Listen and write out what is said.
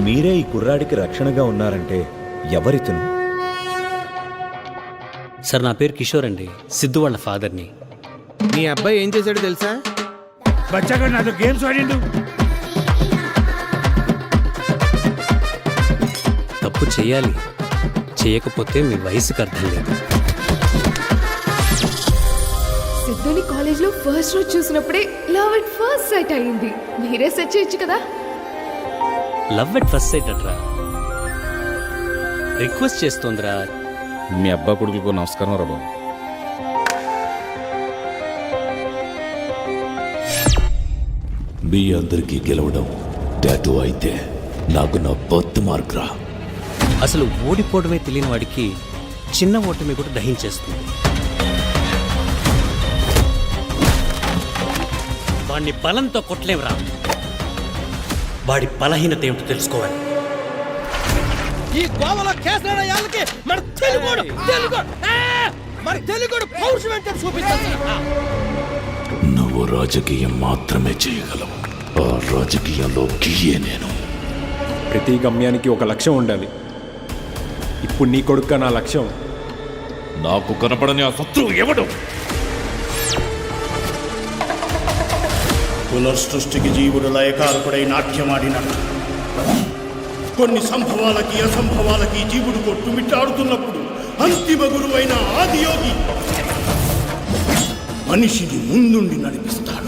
మీరే ఈ కుర్రాడికి రక్షణగా ఉన్నారంటే ఎవరితను? సార్, నా పేరు కిషోర్ అండి, సిద్ధు వాళ్ళ ఫాదర్ని. మీ అబ్బాయి ఏం చేశాడో తెలుసా? బచ్చాగా నాతో గేమ్స్ ఆడిండు. తప్పు చేయాలి, చేయకపోతే మీ వయసుకు అర్థం లేదు. సిద్ధుని కాలేజ్లో ఫస్ట్ రోజు చూసినప్పుడే లవ్ ఎట్ ఫస్ట్ సైట్ అయింది. మీరే సెట్ చేయొచ్చు కదా. లవ్ ఎట్ ఫస్ట్ సైట్ అట్రా, రిక్వెస్ట్ చేస్తోందిరా. మీ అబ్బా కొడుకులకు నమస్కారం రా బాబు. మీ అందరికీ గెలవడం టాటూ అయితే నాకు నా బర్త్ మార్క్ రా. అసలు ఓడిపోవడమే తెలియని వాడికి చిన్న ఓటమి కూడా దహించేస్తుంది. వాడిని బలంతో కొట్టలేవురా, వాడి బలహీనత ఏమిటో తెలుసుకోవాలి. ఈ గోవలో కేసరాళ్ళకి మన తెలుగోడు పౌరుషం అంటే చూపిస్తాను. నువ్వు రాజకీయం మాత్రమే చేయగలవు. ఆ రాజకీయంలో గియ్యే నేను. ప్రతి గమ్యానికి ఒక లక్ష్యం ఉండాలి. ఇప్పుడు నీ కొడుకు నా లక్ష్యం. నాకు కనపడని ఆ శత్రువు ఎవడు? పునర్సృష్టికి జీవుడు లయకారకుడై నాట్యమాడినట్టు కొన్ని సంభవాలకి అసంభవాలకి జీవుడు కొట్టుమిట్టాడుతున్నప్పుడు అంతిమ గురువైన ఆదియోగి మనిషిని ముందుండి నడిపిస్తాడు.